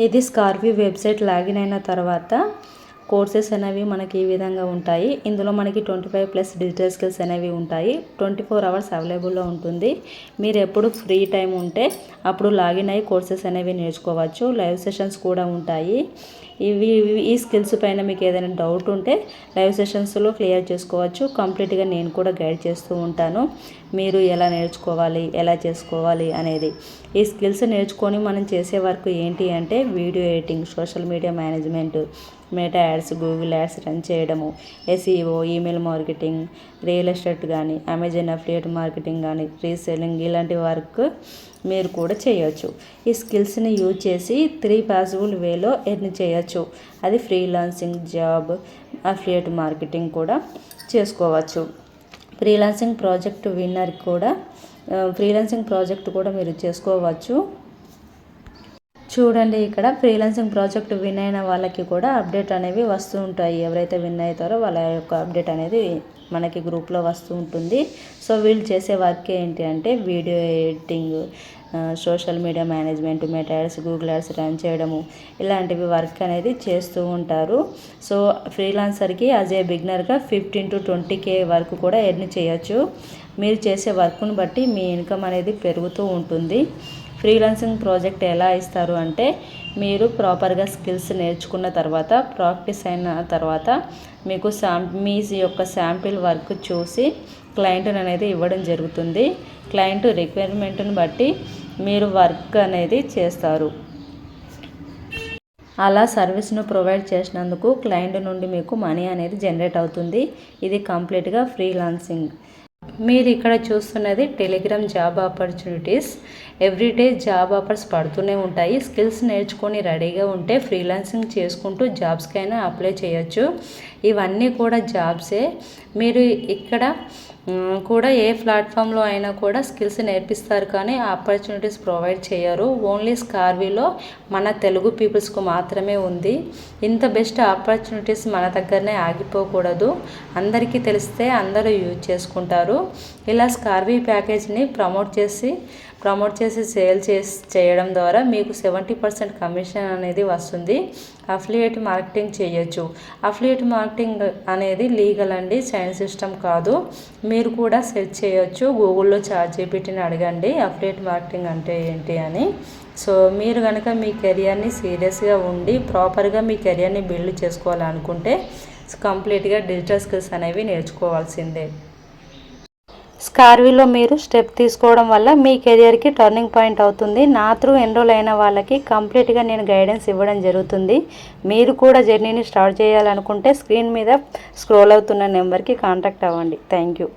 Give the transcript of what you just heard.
ఇది స్కార్వీ website login అయిన తర్వాత కోర్సెస్ అనేవి మనకి ఈ విధంగా ఉంటాయి. ఇందులో మనకి 25+ డిజిటల్ స్కిల్స్ అనేవి ఉంటాయి. 24 అవర్స్ అవైలబుల్లో ఉంటుంది. మీరు ఎప్పుడు ఫ్రీ టైం ఉంటే అప్పుడు లాగిన్ అయ్యి కోర్సెస్ అనేవి నేర్చుకోవచ్చు. లైవ్ సెషన్స్ కూడా ఉంటాయి. ఈ స్కిల్స్ పైన మీకు ఏదైనా డౌట్ ఉంటే లైవ్ సెషన్స్లో క్లియర్ చేసుకోవచ్చు. కంప్లీట్గా నేను కూడా గైడ్ చేస్తూ ఉంటాను. మీరు ఎలా నేర్చుకోవాలి, ఎలా చేసుకోవాలి అనేది. ఈ స్కిల్స్ నేర్చుకొని మనం చేసే వర్క్ ఏంటి అంటే video editing, social media management, Meta ads, Google ads run చేయడము, SEO, email marketing, real estate కానీ, అమెజాన్ అఫిలియేట్ మార్కెటింగ్ కానీ, రీసెల్లింగ్, ఇలాంటి వర్క్ మీరు కూడా చేయొచ్చు. ఈ స్కిల్స్ని యూజ్ చేసి 3 పాసిబుల్ వేలో ఎర్న్ చేయొచ్చు. అది ఫ్రీలాన్సింగ్, జాబ్, అఫిలియేట్ మార్కెటింగ్ కూడా చేసుకోవచ్చు. ఫ్రీలాన్సింగ్ ప్రాజెక్ట్ కూడా మీరు చేసుకోవచ్చు. చూడండి, ఇక్కడ ఫ్రీలాన్సింగ్ ప్రాజెక్ట్ విన్ అయిన వాళ్ళకి కూడా అప్డేట్ అనేవి వస్తూ ఉంటాయి. ఎవరైతే విన్ అవుతారో వాళ్ళ యొక్క అప్డేట్ అనేది మనకి గ్రూప్లో వస్తూ ఉంటుంది. సో వీళ్ళు చేసే వర్క్ ఏంటి అంటే video editing, social media management, Meta ads, Google ads run చేయడము, ఇలాంటివి వర్క్ అనేది చేస్తూ ఉంటారు. సో ఫ్రీలాన్సర్కి యాజ్ ఏ బిగినర్గా 15 to 20K వరకు కూడా ఎర్న్ చేయొచ్చు. మీరు చేసే వర్క్ను బట్టి మీ ఇన్కమ్ అనేది పెరుగుతూ ఉంటుంది. ఫ్రీలాన్సింగ్ ప్రాజెక్ట్ ఎలా ఇస్తారు అంటే మీరు ప్రాపర్గా స్కిల్స్ నేర్చుకున్న తర్వాత, ప్రాక్టీస్ అయిన తర్వాత మీకు మీ యొక్క శాంపిల్ వర్క్ చూసి క్లయింట్ అనేది ఇవ్వడం జరుగుతుంది. క్లయింట్ రిక్వైర్మెంట్ని బట్టి మీరు వర్క్ అనేది చేస్తారు. అలా సర్వీస్ను ప్రొవైడ్ చేసినందుకు క్లయింట్ నుండి మీకు మనీ అనేది జనరేట్ అవుతుంది. ఇది కంప్లీట్గా ఫ్రీలాన్సింగ్. మీరు ఇక్కడ చూస్తున్నది Telegram job opportunities. Everyday job offers పడుతూనే ఉంటాయి. స్కిల్స్ నేర్చుకొని రెడీగా ఉంటే ఫ్రీలాన్సింగ్ చేసుకుంటూ జాబ్స్కైనా అప్లై చేయొచ్చు. ఇవన్నీ కూడా జాబ్సే. మీరు ఇక్కడ కూడా ఏ ప్లాట్ఫామ్లో అయినా కూడా స్కిల్స్ నేర్పిస్తారు, కానీ ఆపర్చునిటీస్ ప్రొవైడ్ చేయరు. ఓన్లీ స్కార్వీలో మన తెలుగు పీపుల్స్కు మాత్రమే ఉంది. ఇంత బెస్ట్ ఆపర్చునిటీస్ మన దగ్గరనే ఆగిపోకూడదు. అందరికీ తెలిస్తే అందరూ యూజ్ చేసుకుంటారు. ఇలా స్కార్వీ ప్యాకేజ్ని ప్రమోట్ చేసి సేల్ చేయడం ద్వారా మీకు 70% కమిషన్ అనేది వస్తుంది. అఫిలియేట్ మార్కెటింగ్ చేయొచ్చు. అఫిలియేట్ మార్కెటింగ్ అనేది లీగల్ అండి, సైన్స్ సిస్టమ్ కాదు. మీరు కూడా సెర్చ్ చేయొచ్చు. గూగుల్లో ChatGPTని అడగండి అఫిలియేట్ మార్కెటింగ్ అంటే ఏంటి అని. సో మీరు కనుక మీ కెరియర్ని సీరియస్గా ఉండి ప్రాపర్గా మీ కెరియర్ని బిల్డ్ చేసుకోవాలనుకుంటే కంప్లీట్గా డిజిటల్ స్కిల్స్ అనేవి నేర్చుకోవాల్సిందే. స్కార్వీలో మీరు స్టెప్ తీసుకోవడం వల్ల మీ కెరియర్కి టర్నింగ్ పాయింట్ అవుతుంది. నా త్రూ ఎన్రోల్ అయిన వాళ్ళకి కంప్లీట్గా నేను గైడెన్స్ ఇవ్వడం జరుగుతుంది. మీరు కూడా జర్నీని స్టార్ట్ చేయాలనుకుంటే స్క్రీన్ మీద స్క్రోల్ అవుతున్న నెంబర్కి కాంటాక్ట్ అవ్వండి. Thank you.